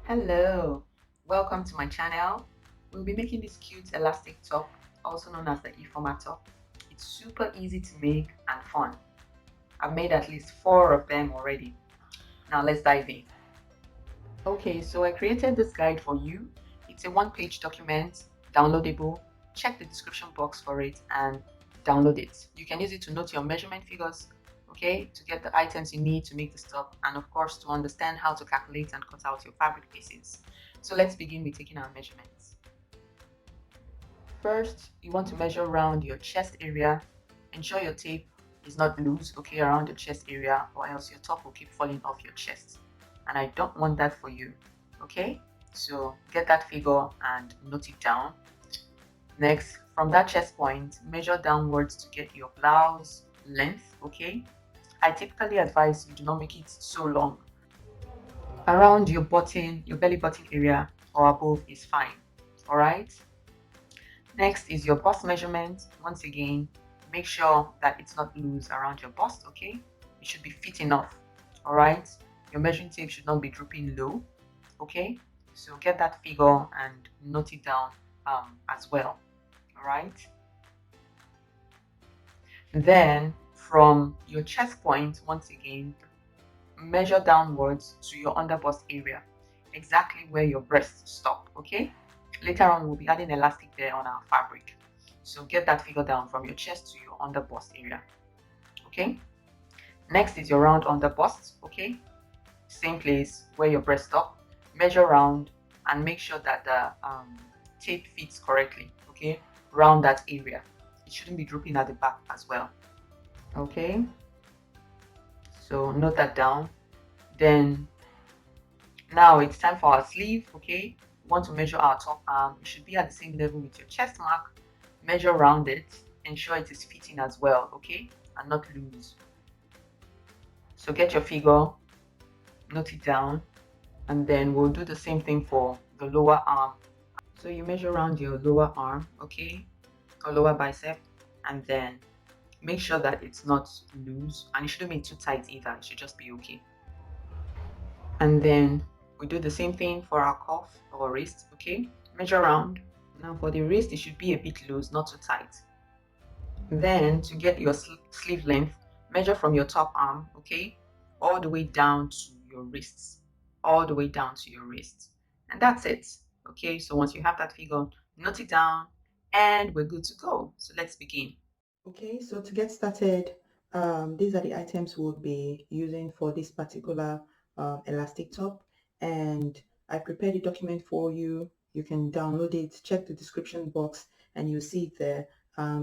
Hello, welcome to my channel. We'll be making this cute elastic top, also known as the e-format top. It's super easy to make and fun. I've made at least 4 of them already. Now let's dive in. Okay, so I created this guide for you. It's a one-page document, downloadable. Check the description box for it and download it. You can use it to note your measurement figures, okay, to get the items you need to make this top, and of course to understand how to calculate and cut out your fabric pieces. So let's begin with taking our measurements. First, you want to measure around your chest area. Ensure your tape is not loose, okay, around your chest area, or else your top will keep falling off your chest. And I don't want that for you, okay? So get that figure and note it down. Next, from that chest point, measure downwards to get your blouse length, okay? I typically advise you do not make it so long. Around your button, your belly button area or above is fine, all right? Next is your bust measurement. Once again, make sure that it's not loose around your bust, okay? It should be fit enough, all right? Your measuring tape should not be drooping low, okay? So get that figure and note it down as well, all right? Then from your chest point, once again, measure downwards to your under bust area, exactly where your breasts stop, okay? Later on, we'll be adding elastic there on our fabric. So get that figure down from your chest to your under bust area, okay? Next is your round under bust, okay? Same place where your breast stop. Measure round and make sure that the tape fits correctly, okay? Round that area. It shouldn't be drooping at the back as well, okay? So note that down. Then now it's time for our sleeve, okay? We want to measure our top arm. It should be at the same level with your chest mark. Measure round it. Ensure it is fitting as well, okay? And not loose. So get your figure, note it down, and then we'll do the same thing for the lower arm. So you measure around your lower arm, okay? Or lower bicep, and then make sure that it's not loose, and it shouldn't be too tight either. It should just be okay. And then we do the same thing for our cuff or wrist, okay? Measure around. Now for the wrist, it should be a bit loose, not too tight. Then to get your sleeve length, measure from your top arm, okay, all the way down to your wrists, all the way down to your wrists. And that's it, okay? So once you have that figure, note it down and we're good to go. So let's begin. Okay, so to get started, these are the items we'll be using for this particular elastic top, and I prepared a document for you. You can download it, check the description box, and you'll see it there.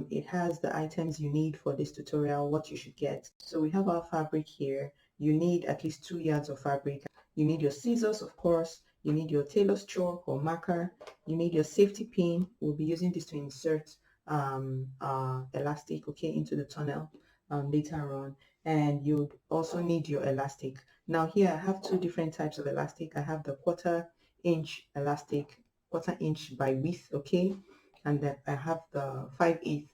It has the items you need for this tutorial, what you should get. So we have our fabric here. You need at least 2 yards of fabric. You need your scissors, of course. You need your tailor's chalk or marker. You need your safety pin. We'll be using this to insert elastic, okay, into the tunnel later on. And you also need your elastic. Now here I have two different types of elastic. I have the quarter-inch elastic, quarter-inch by width, okay, and then I have the 5/8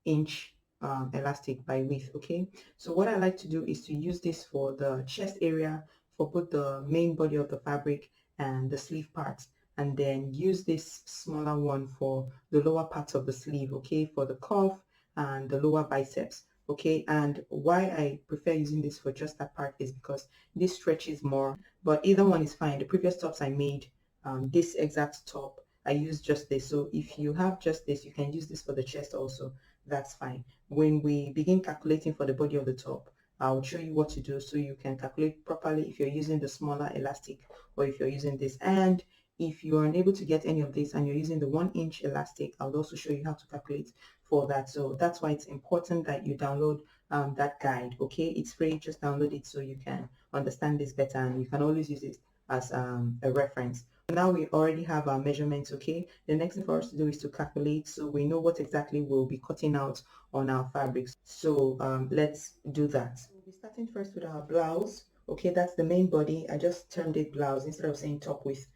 inch elastic by width, okay. So what I like to do is to use this for the chest area, for both the main body of the fabric and the sleeve parts, and then use this smaller one for the lower parts of the sleeve, okay, for the cuff and the lower biceps, okay. And why I prefer using this for just that part is because this stretches more, but either one is fine. The previous tops I made, this exact top, I used just this. So if you have just this, you can use this for the chest also. That's fine. When we begin calculating for the body of the top, I'll show you what to do so you can calculate properly if you're using the smaller elastic or if you're using this. And if you are unable to get any of this and you're using the 1-inch elastic, I'll also show you how to calculate for that. So that's why it's important that you download that guide, okay? It's free, just download it so you can understand this better, and you can always use it as a reference. Now we already have our measurements, okay? The next thing for us to do is to calculate so we know what exactly we'll be cutting out on our fabrics. So let's do that. We'll be starting first with our blouse. Okay, that's the main body. I just termed it blouse instead of saying top width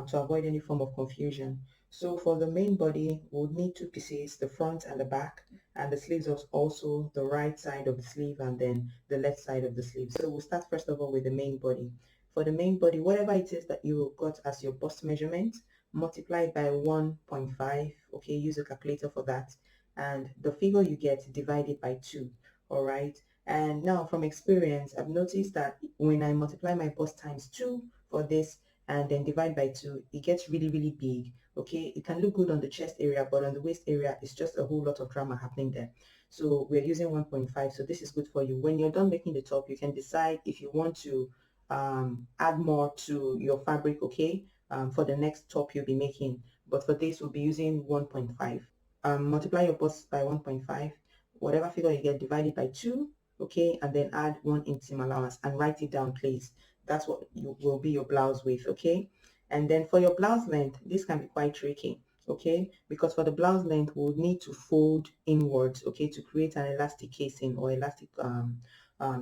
to avoid any form of confusion. So for the main body, we'll need two pieces, the front and the back, and the sleeves are also the right side of the sleeve and then the left side of the sleeve. So we'll start first of all with the main body. for the main body, whatever it is that you got as your bust measurement, multiply it by 1.5. Okay, use a calculator for that, and the figure you get, divide it by 2. All right. And now from experience, I've noticed that when I multiply my bust times 2 for this and then divide by 2, it gets really, really big. Okay, it can look good on the chest area, but on the waist area, it's just a whole lot of drama happening there. So we're using 1.5. So this is good for you. When you're done making the top, you can decide if you want to add more to your fabric, okay, for the next top you'll be making. But for this, we'll be using 1.5. Multiply your bust by 1.5. Whatever figure you get, divide it by 2, okay, and then add 1 inch allowance and write it down, please. That's what you will be your blouse width, okay? And then for your blouse length, this can be quite tricky, okay, because for the blouse length we'll need to fold inwards, okay, to create an elastic casing or elastic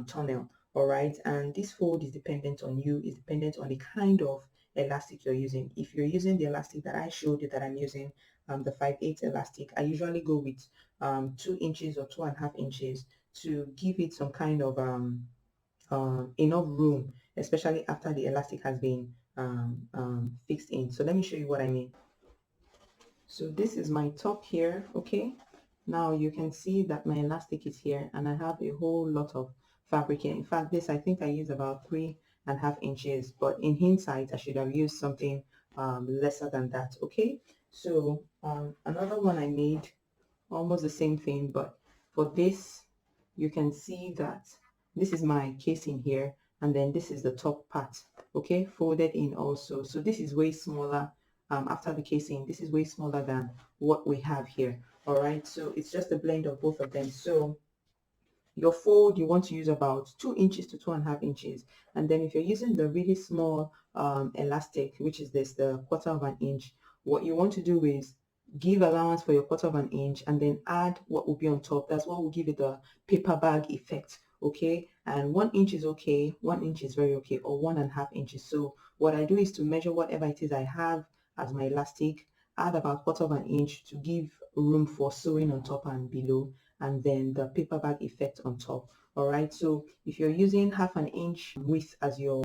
tunnel. All right, and this fold is dependent on you, is dependent on the kind of elastic you're using. If you're using the elastic that I showed you that I'm using, the 5/8 elastic, I usually go with 2 inches or 2.5 inches to give it some kind of enough room, especially after the elastic has been fixed in. So let me show you what I mean. So this is my top here, okay? Now you can see that my elastic is here and I have a whole lot of fabric here. In fact, this I think I used about 3.5 inches, but in hindsight, I should have used something lesser than that, okay? So another one I made, almost the same thing, but for this, you can see that this is my casing here, and then this is the top part, okay, folded in also. So this is way smaller. After the casing, this is way smaller than what we have here. All right, so it's just a blend of both of them. So your fold, you want to use about 2 inches to 2.5 inches, and then if you're using the really small elastic, which is this, the 1/4 inch, what you want to do is give allowance for your 1/4 inch and then add what will be on top. That's what will give it the paper bag effect, okay? And 1 inch is okay, 1 inch is very okay, or 1.5 inches. So what I do is to measure whatever it is I have as my elastic, add about 1/4 inch to give room for sewing on top and below, and then the paper bag effect on top. All right, so if you're using 1/2 inch width as your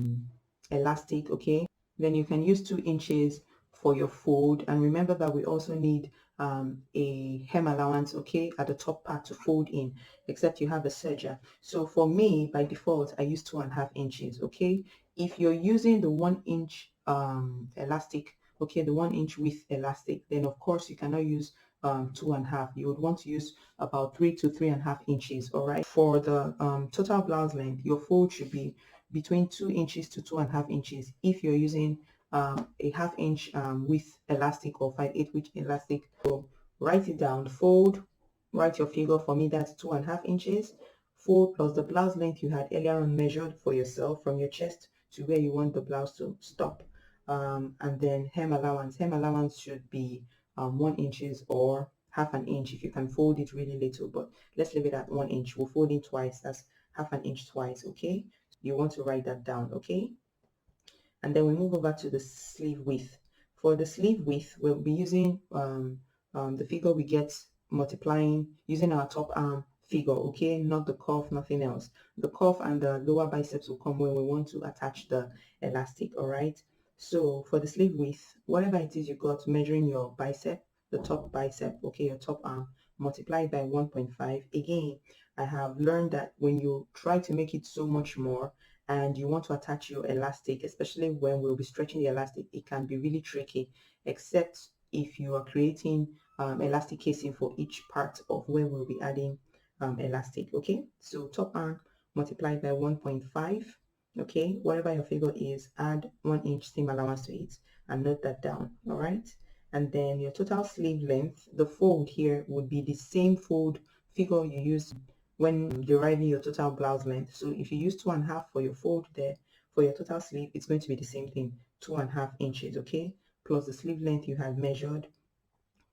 elastic, okay, then you can use 2 inches for your fold. And remember that we also need a hem allowance, okay, at the top part to fold in, except you have a serger. So for me, by default, I use 2.5 inches, okay. If you're using the 1 inch elastic, okay, the 1 inch width elastic, then of course you cannot use 2.5. You would want to use about 3 to 3.5 inches. All right, for the total blouse length, your fold should be between 2 inches to 2.5 inches if you're using a 1/2 inch width elastic or 5/8 inch elastic. So write it down, fold, write your figure. For me, that's 2.5 inches. Fold plus the blouse length you had earlier on measured for yourself from your chest to where you want the blouse to stop. And then hem allowance. Hem allowance should be 1 inches or 1/2 inch if you can fold it really little, but let's leave it at 1 inch. We'll fold it twice. That's 1/2 inch twice, okay? You want to write that down, okay? And then we move over to the sleeve width. For the sleeve width, we'll be using the figure we get multiplying using our top arm figure, okay, not the cuff, nothing else. The cuff and the lower biceps will come when we want to attach the elastic. All right, so for the sleeve width, whatever it is you got measuring your bicep, the top bicep, okay, your top arm, multiply by 1.5. Again, I have learned that when you try to make it so much more and you want to attach your elastic, especially when we'll be stretching the elastic, it can be really tricky, except if you are creating elastic casing for each part of where we'll be adding elastic, okay? So top arm multiplied by 1.5, okay? Whatever your figure is, add 1 inch seam allowance to it and note that down, all right? And then your total sleeve length, the fold here would be the same fold figure you use when deriving your total blouse length. So if you use 2.5 for your fold there, for your total sleeve, it's going to be the same thing, 2.5 inches, okay? Plus the sleeve length you had measured,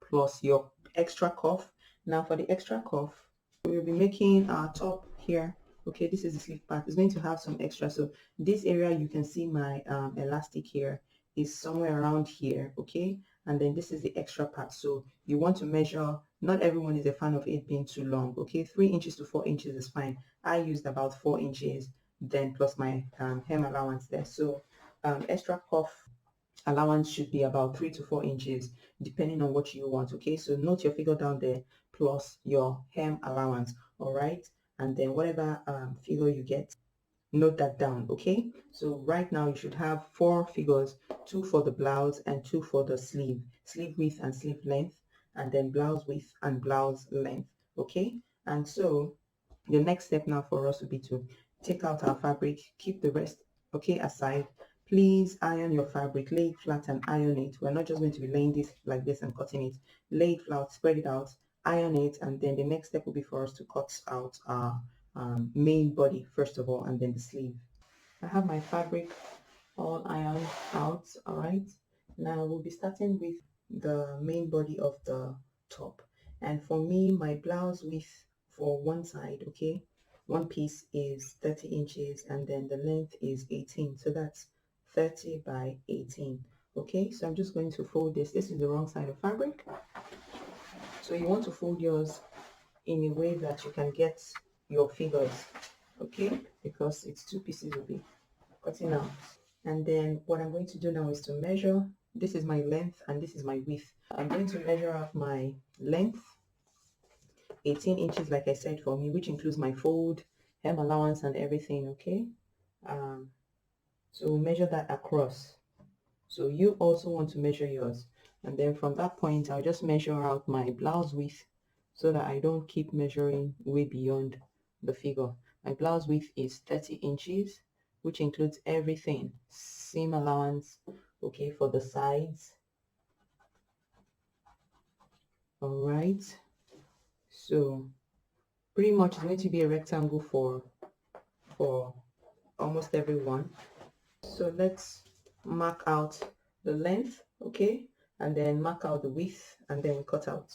plus your extra cuff. Now for the extra cuff, we'll be making our top here. Okay, this is the sleeve part. It's going to have some extra. So this area, you can see my elastic here is somewhere around here, okay? And then this is the extra part. So you want to measure, not everyone is a fan of it being too long, okay? 3 inches to 4 inches is fine. I used about 4 inches then plus my hem allowance there. So extra cuff allowance should be about 3 to 4 inches depending on what you want. Okay, so note your figure down there plus your hem allowance. All right, and then whatever figure you get, note that down. Okay, so right now you should have 4 figures, 2 for the blouse and 2 for the sleeve width and sleeve length, and then blouse width and blouse length. Okay, and so the next step now for us would be to take out our fabric, keep the rest okay aside. Please iron your fabric, lay it flat and iron it. We're not just going to be laying this like this and cutting it. Lay it flat, spread it out, iron it, and then the next step will be for us to cut out our main body first of all, and then the sleeve. I have my fabric all ironed out. All right, now we'll be starting with the main body of the top, and for me my blouse width for one side, okay, one piece is 30 inches and then the length is 18, so that's 30 by 18. Okay, so I'm just going to fold this is the wrong side of fabric, so you want to fold yours in a way that you can get your figures, okay, because it's 2 pieces will be cutting out. And then what I'm going to do now is to measure. This is my length and this is my width. I'm going to measure out my length, 18 inches like I said for me, which includes my fold, hem allowance and everything, okay? So we'll measure that across. So you also want to measure yours. And then from that point, I'll just measure out my blouse width so that I don't keep measuring way beyond the figure. My blouse width is 30 inches, which includes everything. Seam allowance, okay, for the sides. All right. So pretty much it's going to be a rectangle for almost everyone. So let's mark out the length, okay, and then mark out the width, and then we cut out.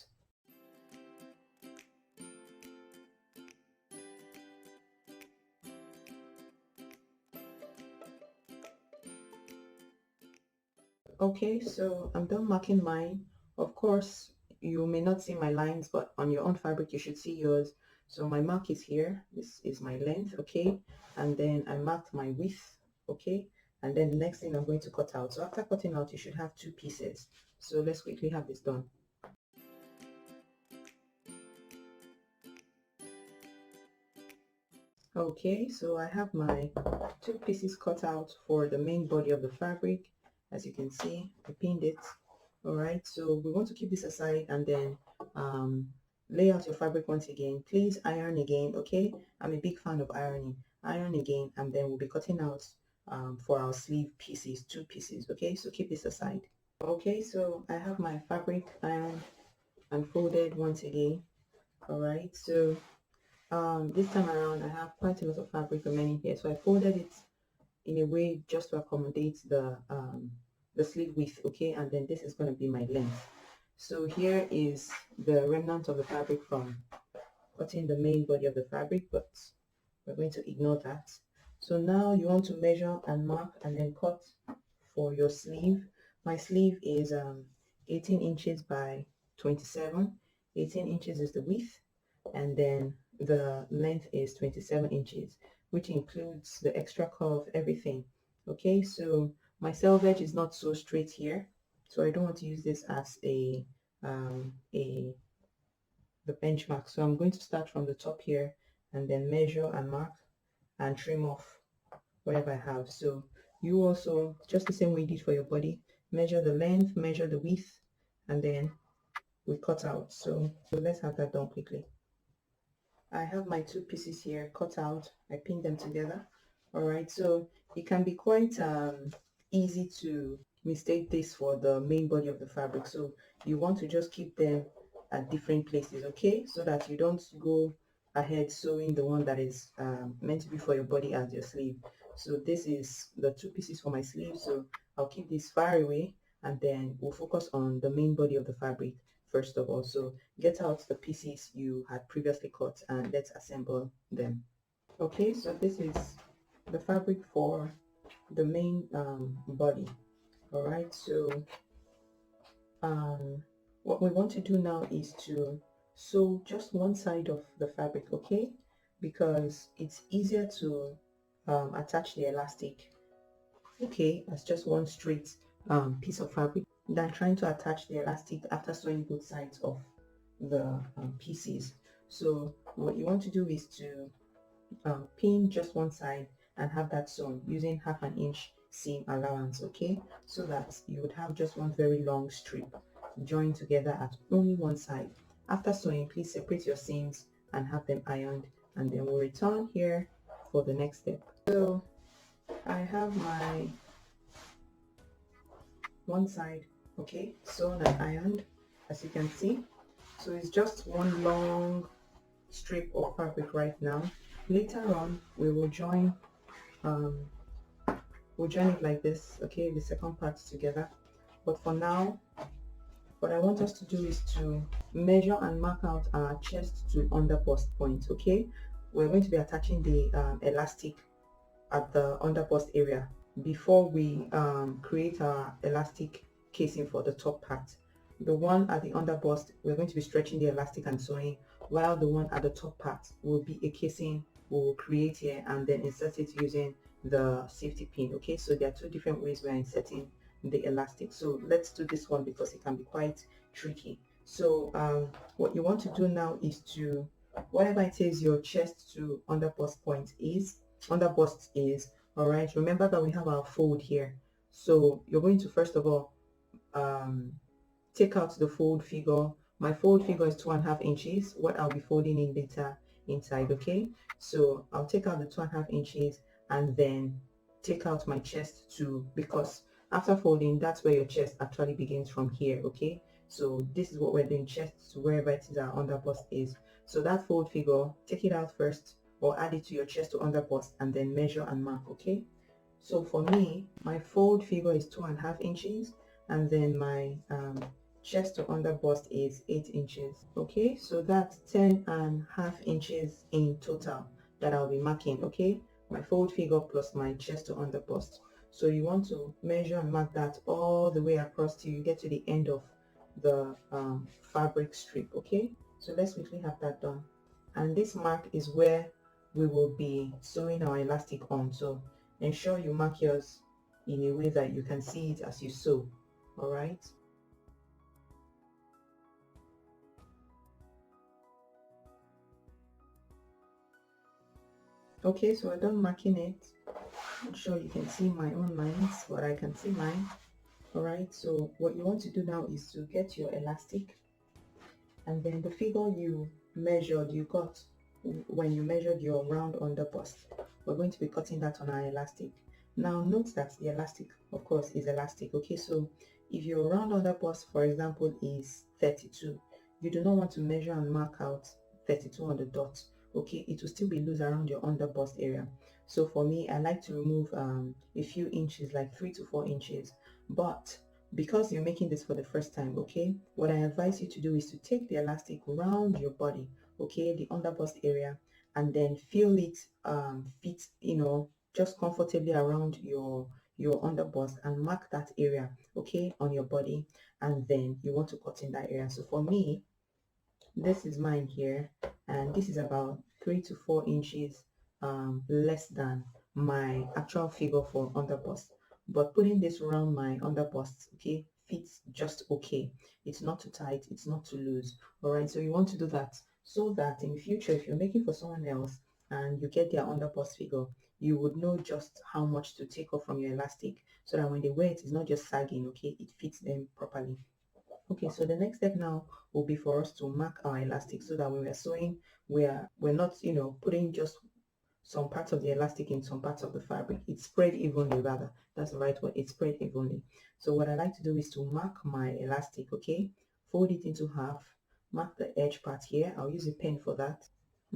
Okay, so I'm done marking mine. Of course, you may not see my lines, but on your own fabric, you should see yours. So my mark is here. This is my length, okay? And then I marked my width, okay? And then the next thing I'm going to cut out. So after cutting out, you should have 2 pieces. So let's quickly have this done. Okay, so I have my 2 pieces cut out for the main body of the fabric. As you can see, I pinned it. All right, so we want to keep this aside and then lay out your fabric once again. Please iron again, okay? I'm a big fan of ironing. Iron again, and then we'll be cutting out for our sleeve pieces, 2 pieces, okay? So keep this aside. Okay, so I have my fabric ironed and folded once again. All right, so this time around, I have quite a lot of fabric remaining here, so I folded it in a way just to accommodate the sleeve width, okay? And then this is going to be my length. So here is the remnant of the fabric from cutting the main body of the fabric, but we're going to ignore that. So now you want to measure and mark and then cut for your sleeve. My sleeve is 18 inches by 27. 18 inches is the width, and then the length is 27 inches, which includes the extra curve, everything. Okay, so my selvage is not so straight here, so I don't want to use this as the benchmark. So I'm going to start from the top here and then measure and mark and trim off whatever I have. So you also, just the same way you did for your body, measure the length, measure the width, and then we cut out. So let's have that done quickly. I have my 2 pieces here cut out. I pinned them together. All right, so it can be quite easy to mistake this for the main body of the fabric. So you want to just keep them at different places, okay? So that you don't go ahead sewing the one that is meant to be for your body as your sleeve. So this is the 2 pieces for my sleeve. So I'll keep this far away and then we'll focus on the main body of the fabric first of all. So get out the pieces you had previously cut and let's assemble them. Okay, so this is the fabric for the main body. All right, so what we want to do now is to sew just one side of the fabric, okay, because it's easier to attach the elastic, okay, as just one straight piece of fabric, than trying to attach the elastic after sewing both sides of the pieces. So what you want to do is to pin just one side and have that sewn using 1/2 inch seam allowance, okay, so that you would have just one very long strip joined together at only one side. After sewing, please separate your seams and have them ironed, and then we'll return here for the next step. So I have my one side, okay, sewn and ironed, as you can see. So it's just one long strip of fabric right now. Later on, we will join um, we'll join it like this, okay, the second part together. But for now, what I want us to do is to measure and mark out our chest to under bust point, okay. We're going to be attaching the elastic at the under bust area before we create our elastic casing for the top part. The one at the under bust, we're going to be stretching the elastic and sewing, while the one at the top part will be a casing we'll create here and then insert it using the safety pin, okay. So there are two different ways we're inserting the elastic. So let's do this one because it can be quite tricky. So what you want to do now is to, whatever it is your chest to under bust point is, under bust is, all right, remember that we have our fold here. So you're going to first of all take out the fold figure. My fold figure is 2.5 inches. What I'll be folding in later inside, okay. So I'll take out the 2.5 inches and then take out my chest too, because after folding, that's where your chest actually begins from here, okay. So this is what we're doing, chest to wherever it is our under bust is. So that fold figure, take it out first or add it to your chest to under bust and then measure and mark, okay. So for me, my fold figure is 2.5 inches and then my chest to under bust is 8 inches, okay. So that's 10.5 inches in total that I'll be marking, okay. My fold figure plus my chest to under bust. So you want to measure and mark that all the way across till you get to the end of the fabric strip, okay. So let's quickly have that done, and this mark is where we will be sewing our elastic on. So ensure you mark yours in a way that you can see it as you sew, all right. Okay, so we're done marking it. I'm sure you can see my own lines, but I can see mine. All right, so what you want to do now is to get your elastic, and then the figure you measured, you got when you measured your round under bust, we're going to be cutting that on our elastic. Now note that the elastic, of course, is elastic, okay. So if your round under bust, for example, is 32, you do not want to measure and mark out 32 on the dot, okay. It will still be loose around your under bust area. So for me, I like to remove a few inches, like 3 to 4 inches. But because you're making this for the first time, okay, what I advise you to do is to take the elastic around your body, okay, the under bust area, and then feel it fit, you know, just comfortably around your under bust, and mark that area, okay, on your body, and then you want to cut in that area. So for me, this is mine here, and this is about 3 to 4 inches less than my actual figure for under bust. But putting this around my under bust, okay, fits just okay. It's not too tight, it's not too loose. All right, so you want to do that so that in future, if you're making for someone else and you get their under bust figure, you would know just how much to take off from your elastic, so that when they wear it, it's not just sagging, okay, it fits them properly. Okay, so the next step now will be for us to mark our elastic, so that when we're sewing, we're not, you know, putting just some parts of the elastic in some parts of the fabric. It's spread evenly, rather. That's the right word. It's spread evenly. So what I like to do is to mark my elastic, okay? Fold it into half. Mark the edge part here. I'll use a pen for that.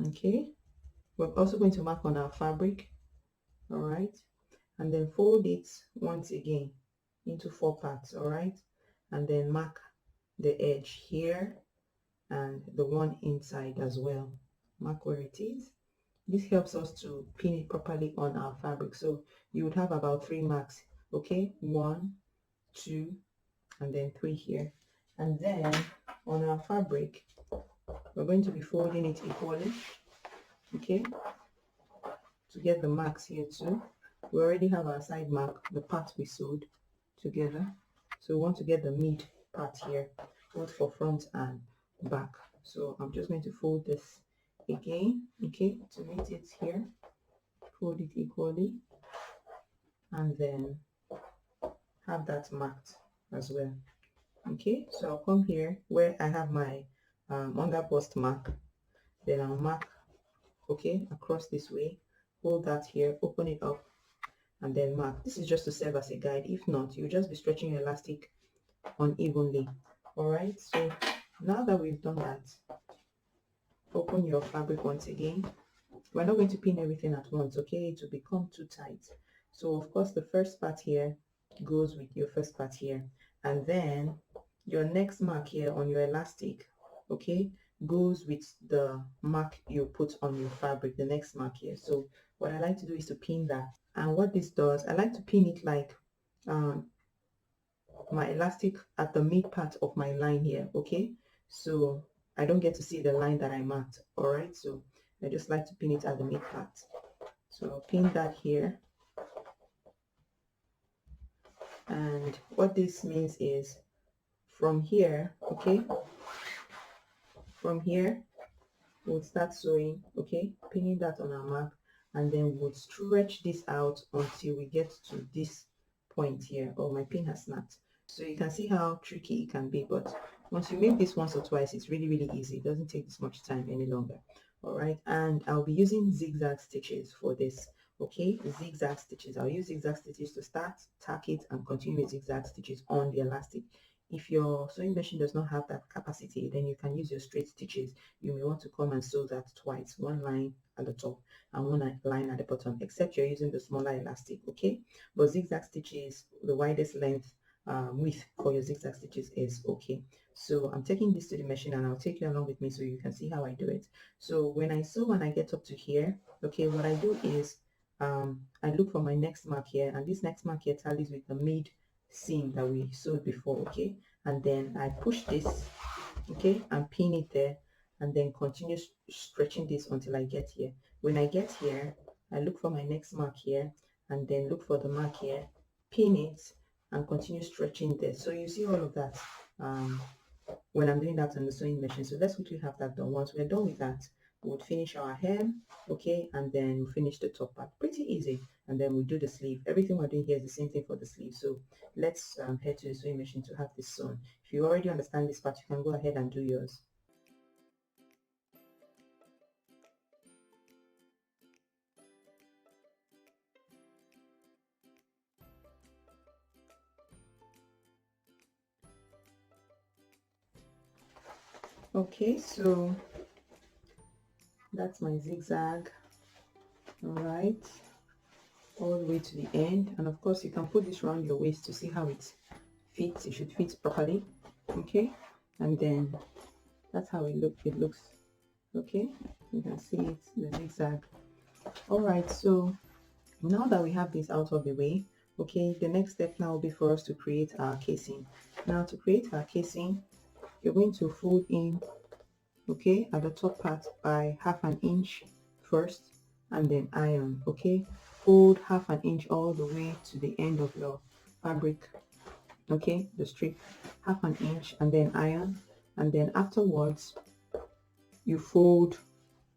Okay. We're also going to mark on our fabric. All right. And then fold it once again into 4 parts. All right. And then mark the edge here and the one inside as well. Mark where it is. This helps us to pin it properly on our fabric. So you would have about 3 marks, okay? 1, 2, and then 3 here. And then on our fabric, we're going to be folding it equally, okay? to get the marks here too. We already have our side mark, the part we sewed together. So we want to get the mid part here, both for front and back. So I'm just going to fold this again, okay, to meet it here. Fold it equally and then have that marked as well. Okay, so I'll come here where I have my under bust mark, then I'll mark, okay, across this way, hold that here, open it up, and then mark. This is just to serve as a guide. If not, you'll just be stretching your elastic unevenly. All right, so now that we've done that, open your fabric once again. We're not going to pin everything at once, okay? It will become too tight. So of course the first part here goes with your first part here, and then your next mark here on your elastic, okay, goes with the mark you put on your fabric, the next mark here. So what I like to do is to pin that. And what this does, I like to pin it like my elastic at the mid part of my line here, okay? So I don't get to see the line that I marked. All right, so I just like to pin it at the mid part. So I'll pin that here. And what this means is from here, okay, from here we'll start sewing, okay, pinning that on our mark, and then we'll stretch this out until we get to this point here. Oh, my pin has snapped. So you can see how tricky it can be, but once you make this once or twice, it's really, really easy. It doesn't take this much time any longer. All right, and I'll be using zigzag stitches for this. Okay, zigzag stitches. I'll use zigzag stitches to start, tack it, and continue with zigzag stitches on the elastic. If your sewing machine does not have that capacity, then you can use your straight stitches. You may want to come and sew that twice, one line at the top and one line at the bottom, except you're using the smaller elastic, okay? But zigzag stitches, the widest length width for your zigzag stitches is okay. So I'm taking this to the machine and I'll take you along with me so you can see how I do it. So when I sew and I get up to here, okay, what I do is I look for my next mark here, and this next mark here tallies with the mid seam that we sewed before, okay? And then I push this, okay, and pin it there, and then continue stretching this until I get here. When I get here, I look for my next mark here, and then look for the mark here, pin it, and continue stretching there. So you see all of that when I'm doing that on the sewing machine. So let's quickly have that done. Once we're done with that, we'll finish our hem, okay, and then we'll finish the top part. Pretty easy. And then we'll do the sleeve. Everything we're doing here is the same thing for the sleeve. So let's head to the sewing machine to have this sewn. If you already understand this part, you can go ahead and do yours. Okay, so that's my zigzag. All right, all the way to the end. And of course you can put this around your waist to see how it fits. It should fit properly, okay? And then that's how it looks, okay? You can see it, the zigzag. All right, so now that we have this out of the way, okay, the next step now will be for us to create our casing. Now to create our casing, you're going to fold in, okay, at the top part by ½ inch first, and then iron, okay? Fold ½ inch all the way to the end of your fabric, okay, the strip, ½ inch, and then iron, and then afterwards you fold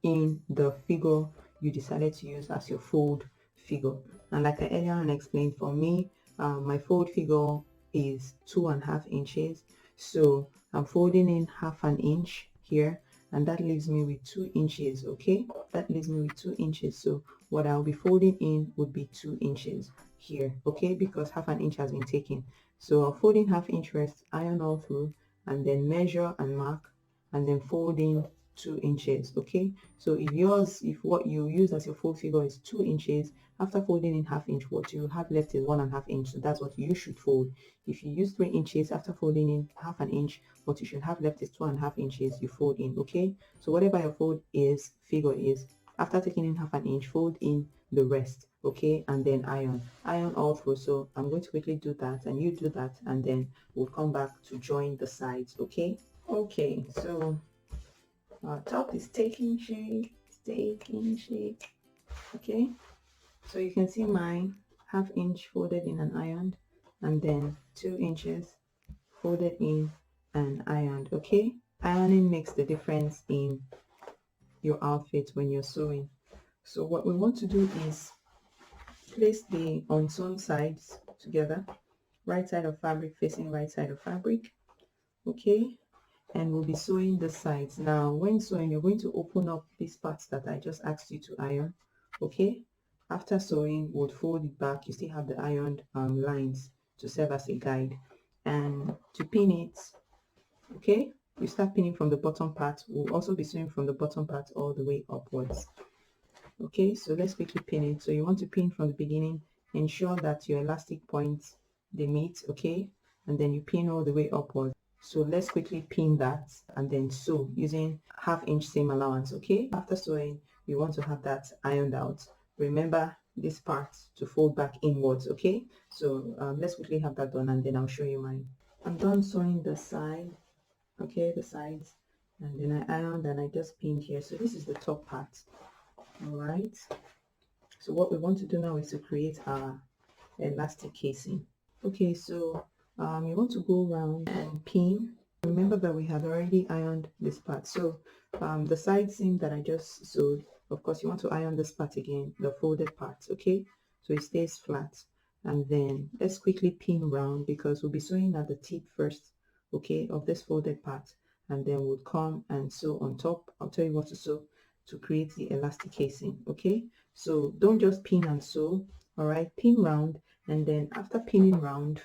in the figure you decided to use as your fold figure. And like I earlier on explained, for me, my fold figure is 2½ inches, so I'm folding in ½ inch here, and that leaves me with 2 inches, okay? That leaves me with 2 inches. So what I'll be folding in would be 2 inches here, okay, because ½ inch has been taken. So I'll fold in ½ inch first, iron all through, and then measure and mark, and then fold in 2 inches, okay? So if what you use as your fold figure is 2 inches, after folding in ½ inch, what you have left is 1½ inch. So that's what you should fold. If you use 3 inches, after folding in ½ inch, what you should have left is 2½ inches you fold in, okay? So whatever your fold is, figure is, after taking in ½ inch, fold in the rest, okay? And then iron all through. So I'm going to quickly do that, and you do that, and then we'll come back to join the sides, okay? Okay, so our top is taking shape, Okay, so you can see mine, 1/2 inch folded in and ironed, and then 2 inches folded in and ironed. Okay, ironing makes the difference in your outfit when you're sewing. So what we want to do is place the unsewn sides together, right side of fabric facing right side of fabric. Okay, and we'll be sewing the sides. Now when sewing, you're going to open up these parts that I just asked you to iron. Okay, after sewing, we'll fold it back. You still have the ironed lines to serve as a guide, and to pin it, okay, you start pinning from the bottom part. We'll also be sewing from the bottom part all the way upwards. Okay, so let's quickly pin it. So you want to pin from the beginning, ensure that your elastic points they meet, okay, and then you pin all the way upwards. So let's quickly pin that and then sew using 1/2 inch seam allowance. Okay, after sewing, you want to have that ironed out. Remember this part to fold back inwards. Okay, so let's quickly have that done and then I'll show you mine. I'm done sewing the side, okay, the sides, and then I ironed and I just pinned here. So this is the top part. All right, so what we want to do now is to create our elastic casing. Okay, so you want to go around and pin. Remember that we had already ironed this part. So the side seam that I just sewed, of course you want to iron this part again, the folded part, okay? So it stays flat. And then let's quickly pin round because we'll be sewing at the tip first, okay, of this folded part. And then we'll come and sew on top. I'll tell you what to sew to create the elastic casing, okay? So don't just pin and sew, all right? Pin round, and then after pinning round,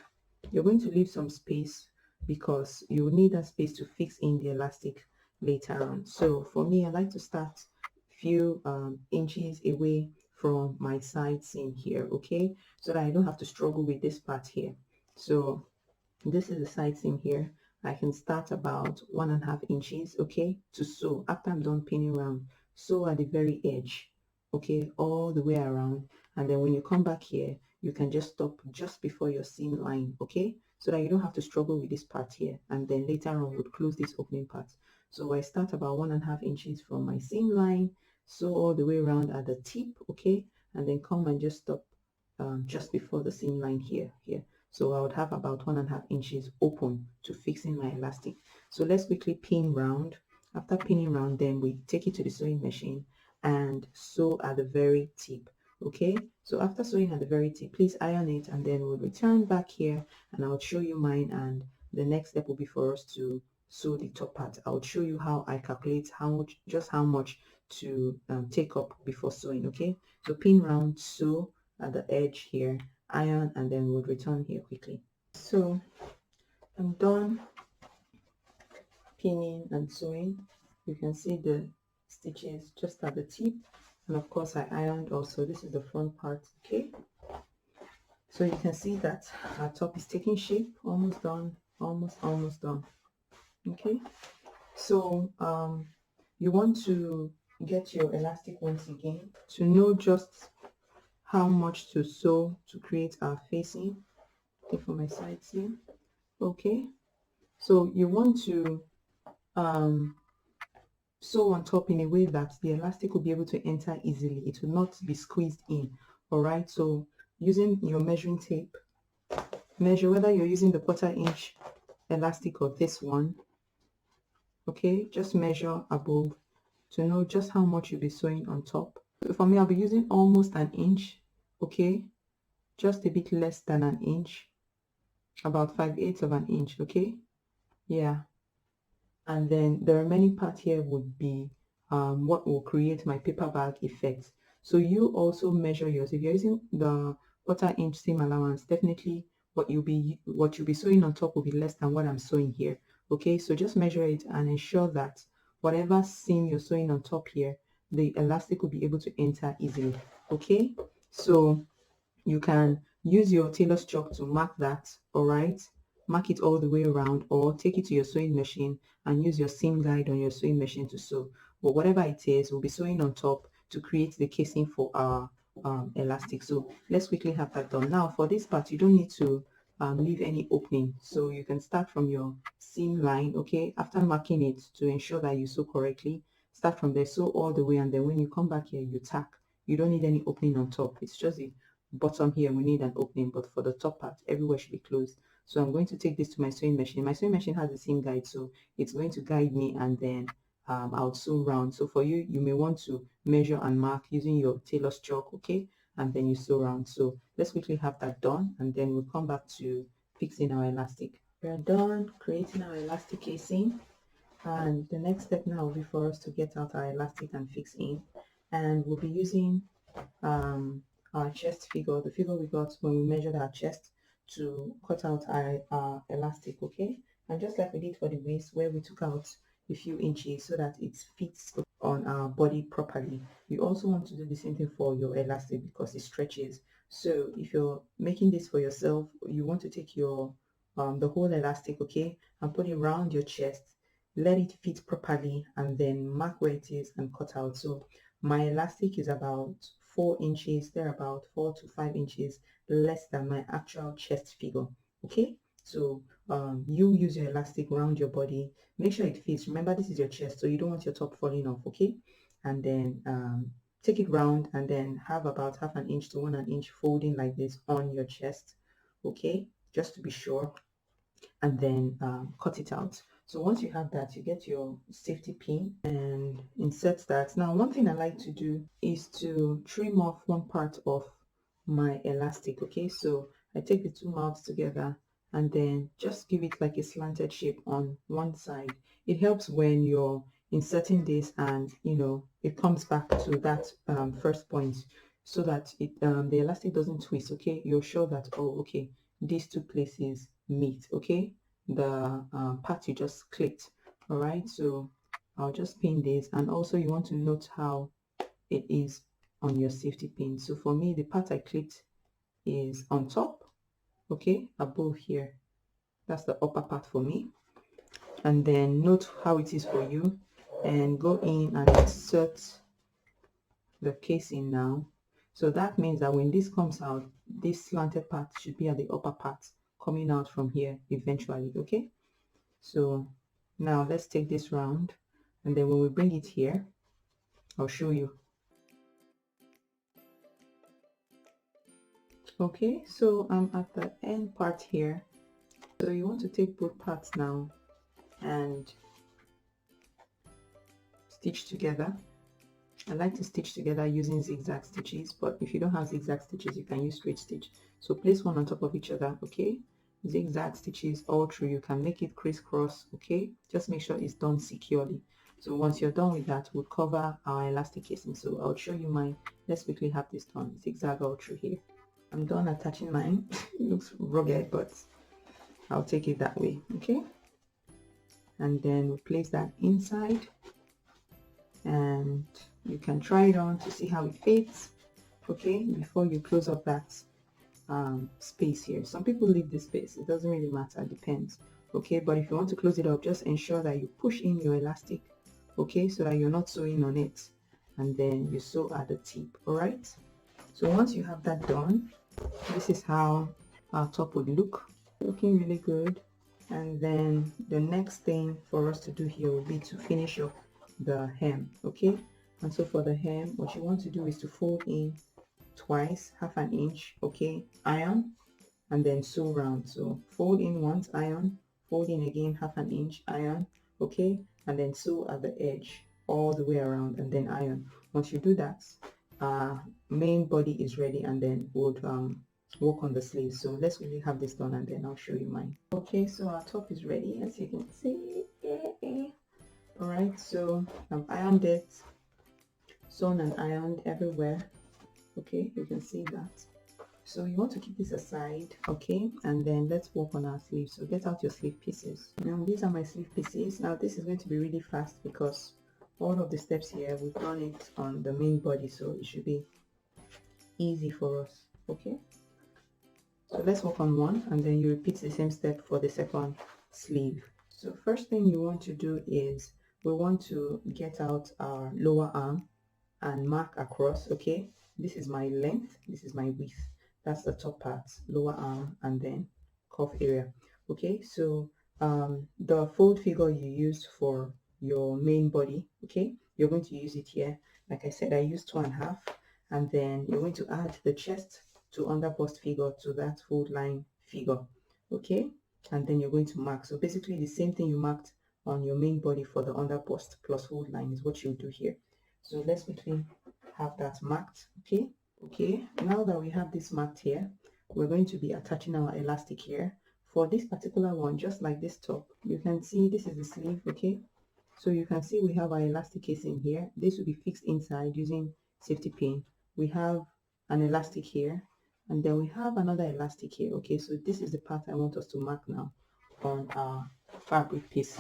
you're going to leave some space because you will need that space to fix in the elastic later on. So for me, I like to start few inches away from my side seam here, okay, so that I don't have to struggle with this part here. So this is the side seam here. I can start about 1.5 inches, okay, to sew. After I'm done pinning round, sew at the very edge, okay, all the way around. And then when you come back here, you can just stop just before your seam line, okay, so that you don't have to struggle with this part here. And then later on, we'll close this opening part. So I start about 1.5 inches from my seam line, sew all the way around at the tip, okay, and then come and just stop just before the seam line here. So I would have about 1.5 inches open to fixing my elastic. So let's quickly pin round. After pinning round, then we take it to the sewing machine and sew at the very tip. Okay, so after sewing at the very tip, please iron it and then we'll return back here and I'll show you mine, and the next step will be for us to sew the top part. I'll show you how I calculate how much to take up before sewing. Okay, so pin round, sew at the edge here, iron, and then we'll return here quickly. So I'm done pinning and sewing. You can see the stitches just at the tip, and of course I ironed also. This is the front part. Okay, so you can see that our top is taking shape, almost done, almost done. Okay, so you want to get your elastic once again to know just how much to sew to create our facing. Okay, for my side seam. Okay, so you want to sew on top in a way that the elastic will be able to enter easily. It will not be squeezed in. All right, so using your measuring tape, measure whether you're using the 1/4 inch elastic or this one. Okay, just measure above to know just how much you'll be sewing on top. So for me, I'll be using almost an inch. Okay, just a bit less than an inch, about 5/8 of an inch. Okay, yeah, and then the remaining part here would be what will create my paper bag effect. So you also measure yours. If you're using the 1/4 inch seam allowance, definitely what you'll be sewing on top will be less than what I'm sewing here. Okay, so just measure it and ensure that whatever seam you're sewing on top here, the elastic will be able to enter easily. Okay, so you can use your tailor's chalk to mark that. All right, mark it all the way around, or take it to your sewing machine and use your seam guide on your sewing machine to sew. But whatever it is, we'll be sewing on top to create the casing for our elastic. So let's quickly have that done. Now for this part, you don't need to leave any opening, so you can start from your seam line. Okay, after marking it to ensure that you sew correctly, start from there, sew all the way, and then when you come back here, you tack you don't need any opening on top. It's just the bottom here we need an opening, but for the top part everywhere should be closed. So I'm going to take this to my sewing machine. My sewing machine has the seam guide, so it's going to guide me, and then I'll sew round. So for you, you may want to measure and mark using your tailor's chalk, okay? And then you sew round. So let's quickly have that done, and then we'll come back to fixing our elastic. We're done creating our elastic casing, and the next step now will be for us to get out our elastic and fix in. And we'll be using our chest figure, the figure we got when we measured our chest, to cut out our elastic, okay? And just like we did for the waist, where we took out a few inches so that it fits on our body properly, you also want to do the same thing for your elastic because it stretches. So if you're making this for yourself, you want to take your the whole elastic, okay, and put it around your chest, let it fit properly, and then mark where it is and cut out. So my elastic is about 4 inches, they're about 4 to 5 inches less than my actual chest figure, okay? So you use your elastic around your body, make sure it fits. Remember, this is your chest, so you don't want your top falling off, okay? And then take it round, and then have about half an inch to 1 inch folding like this on your chest, okay, just to be sure, and then cut it out. So once you have that, you get your safety pin and insert that. Now, one thing I like to do is to trim off one part of my elastic, okay? So I take the two mouths together and then just give it like a slanted shape on one side. It helps when you're inserting this and, you know, it comes back to that first point, so that the elastic doesn't twist, okay? You're sure that, oh, okay, these two places meet, okay? The part you just clicked. All right, so I'll just pin this, and also you want to note how it is on your safety pin. So for me, the part I clicked is on top, okay, above here. That's the upper part for me. And then note how it is for you, and go in and insert the casing now. So that means that when this comes out, this slanted part should be at the upper part, coming out from here eventually, okay? So now let's take this round, and then when we bring it here, I'll show you. Okay, so I'm at the end part here. So you want to take both parts now and stitch together. I like to stitch together using zigzag stitches, but if you don't have zigzag stitches, you can use straight stitch. So place one on top of each other, okay? Zigzag stitches all through. You can make it crisscross, okay? Just make sure it's done securely. So once you're done with that, we'll cover our elastic casing. So I'll show you mine. Let's quickly have this done. Zigzag all through here. I'm done attaching mine. It looks rugged, but I'll take it that way, okay? And then we'll place that inside, and you can try it on to see how it fits, okay, before you close up that space here. Some people leave this space, it doesn't really matter, it depends, okay? But if you want to close it up, just ensure that you push in your elastic, okay, so that you're not sewing on it, and then you sew at the tip. All right, so once you have that done, this is how our top would look, looking really good. And then the next thing for us to do here will be to finish up the hem, okay? And so for the hem, what you want to do is to fold in twice, half an inch, okay, iron, and then sew round. So fold in once, iron, fold in again, half an inch, iron, okay, and then sew at the edge all the way around, and then iron. Once you do that, main body is ready, and then we'll work on the sleeves. So let's really have this done, and then I'll show you mine. Okay, so our top is ready, as you can see. All right, so I've ironed it, sewn and ironed everywhere, okay, you can see that. So you want to keep this aside, okay, and then let's work on our sleeves. So get out your sleeve pieces. Now these are my sleeve pieces. Now this is going to be really fast because all of the steps here we've done it on the main body, so it should be easy for us, okay? So let's work on one, and then you repeat the same step for the second sleeve. So first thing you want to do is we want to get out our lower arm and mark across, okay? This is my length, this is my width. That's the top part, lower arm, and then cuff area, okay? So the fold figure you used for your main body, okay, you're going to use it here. Like I said, I used 2.5, and then you're going to add the chest to under bust figure to that fold line figure, okay? And then you're going to mark. So basically the same thing you marked on your main body for the under bust plus fold line is what you'll do here. So let's quickly have that marked, okay? Okay, now that we have this marked here, we're going to be attaching our elastic here. For this particular one, just like this top, you can see this is the sleeve, okay? So you can see we have our elastic casing here. This will be fixed inside using safety pin. We have an elastic here, and then we have another elastic here, okay? So this is the part I want us to mark now on our fabric piece.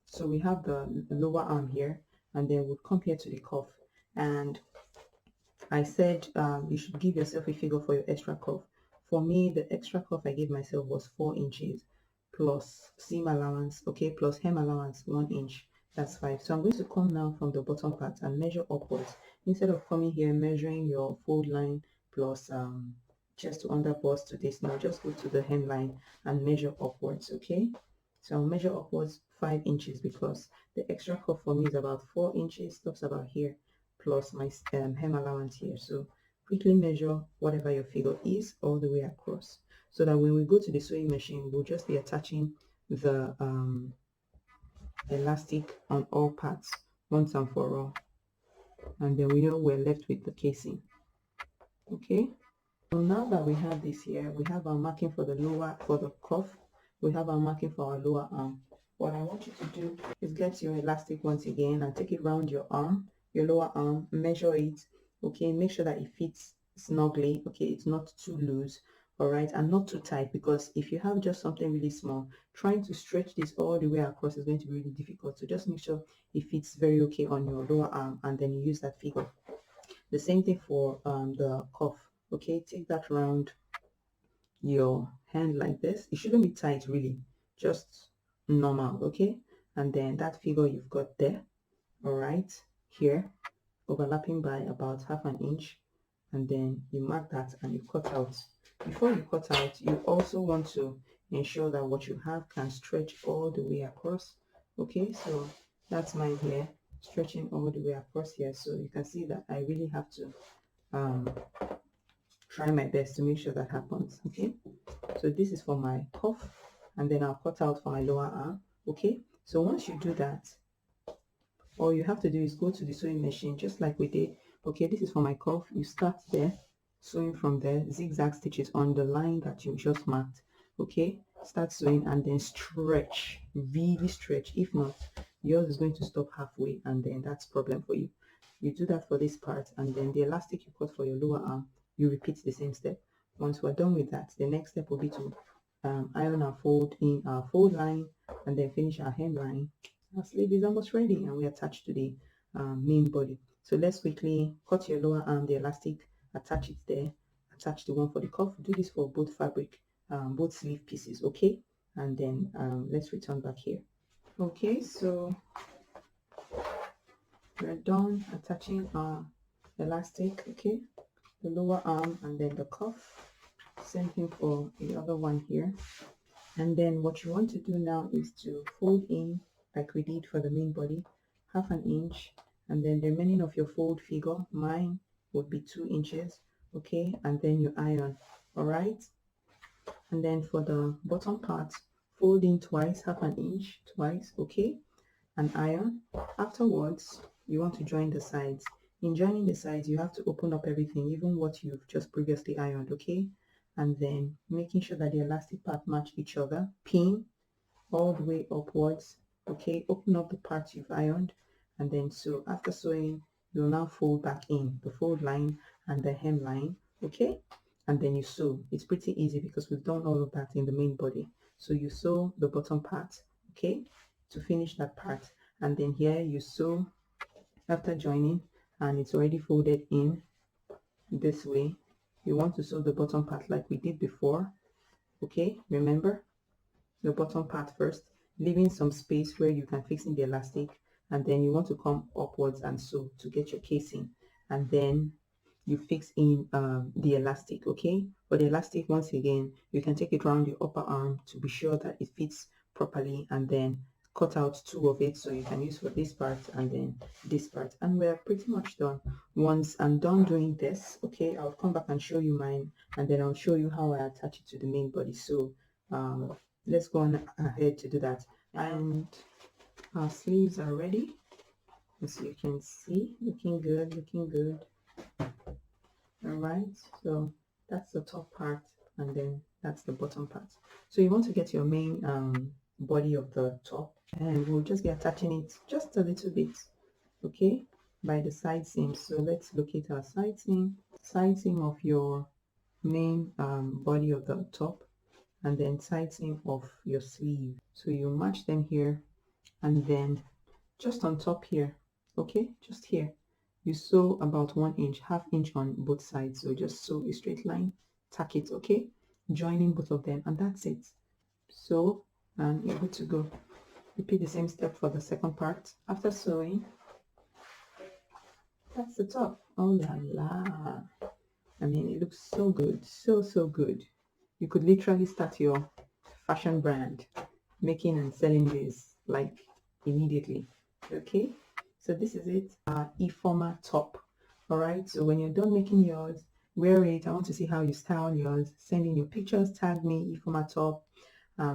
So we have the lower arm here, and then we'll come here to the cuff. And I said you should give yourself a figure for your extra cuff. For me, the extra cuff I gave myself was 4 inches plus seam allowance, okay, plus hem allowance 1 inch. That's 5. So I'm going to come now from the bottom part and measure upwards. Instead of coming here measuring your fold line plus chest to under bust to this, now just go to the hemline and measure upwards, okay? So I'll measure upwards 5 inches because the extra cuff for me is about 4 inches, stops about here, plus my hem allowance here. So quickly measure whatever your figure is all the way across, so that when we go to the sewing machine, we'll just be attaching the elastic on all parts once and for all, and then we know we're left with the casing, okay? So now that we have this here, we have our marking for the lower, for the cuff, we have our marking for our lower arm. What I want you to do is get your elastic once again and take it around your arm, your lower arm, measure it, okay? Make sure that it fits snugly, okay? It's not too loose, all right? And not too tight, because if you have just something really small, trying to stretch this all the way across is going to be really difficult. So just make sure it fits very okay on your lower arm, and then you use that figure. The same thing for the cuff, okay? Take that around your hand like this. It shouldn't be tight really, just normal, okay? And then that figure you've got there, all right, here, overlapping by about half an inch, and then you mark that and you cut out. Before you cut out, you also want to ensure that what you have can stretch all the way across, okay? So that's mine here, stretching all the way across here. So you can see that I really have to try my best to make sure that happens, okay? So this is for my cuff, and then I'll cut out for my lower arm, okay? So once you do that, all you have to do is go to the sewing machine just like we did. Okay, this is for my cuff. You start there, sewing from there, zigzag stitches on the line that you just marked, okay? Start sewing and then stretch, really stretch. If not, yours is going to stop halfway, and then that's problem for you. You do that for this part, and then the elastic you cut for your lower arm, you repeat the same step. Once we're done with that, the next step will be to iron our fold in our fold line, and then finish our hemline. Our sleeve is almost ready, and we attach to the main body. So let's quickly cut your lower arm, the elastic, attach it there, attach the one for the cuff. Do this for both fabric, both sleeve pieces, okay? And then let's return back here. Okay, so we're done attaching our elastic, okay? The lower arm and then the cuff. Same thing for the other one here. And then what you want to do now is to fold in like we did for the main body, half an inch, and then the remaining of your fold figure, mine would be 2 inches, okay? And then you iron, all right? And then for the bottom part, fold in twice, half an inch twice, okay? And iron. Afterwards, you want to join the sides. In joining the sides, you have to open up everything, even what you've just previously ironed, okay? And then making sure that the elastic part match each other, pin all the way upwards, okay? Open up the parts you've ironed, and then sew. After sewing, you'll now fold back in the fold line and the hemline, okay? And then you sew. It's pretty easy because we've done all of that in the main body. So you sew the bottom part, okay, to finish that part, and then here you sew after joining, and it's already folded in this way. You want to sew the bottom part like we did before, okay? Remember, the bottom part first, leaving some space where you can fix in the elastic, and then you want to come upwards and sew to get your casing, and then you fix in the elastic, okay? For the elastic, once again, you can take it around your upper arm to be sure that it fits properly, and then cut out two of it, so you can use for this part and then this part, and we're pretty much done. Once I'm done doing this, okay, I'll come back and show you mine, and then I'll show you how I attach it to the main body. So let's go on ahead to do that. And our sleeves are ready, as you can see, looking good, looking good. All right, so that's the top part, and then that's the bottom part. So you want to get your main body of the top, and we'll just be attaching it just a little bit, okay, by the side seam. So let's locate our side seam of your main body of the top, and then side seam of your sleeve. So you match them here, and then just on top here, okay, just here, you sew about 1 inch, half inch on both sides. So just sew a straight line, tack it, okay, joining both of them, and that's it. So and you're good to go. Repeat the same step for the second part. After sewing, that's the top. Oh la la, I mean, it looks so good, so good. You could literally start your fashion brand, making and selling this like immediately. Okay, so this is it, e-former top. All right, so when you're done making yours, wear it. I want to see how you style yours. Send in your pictures, tag me, e-former top.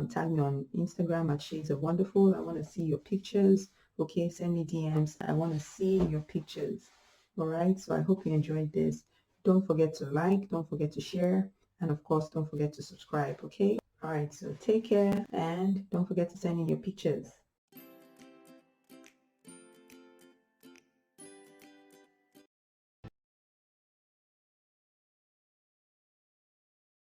Tag me on Instagram at Shades of Wonderful. I want to see your pictures. Okay, send me DMs. I want to see your pictures. All right, so I hope you enjoyed this. Don't forget to like, don't forget to share, and of course, don't forget to subscribe. Okay, all right, so take care, and don't forget to send in your pictures.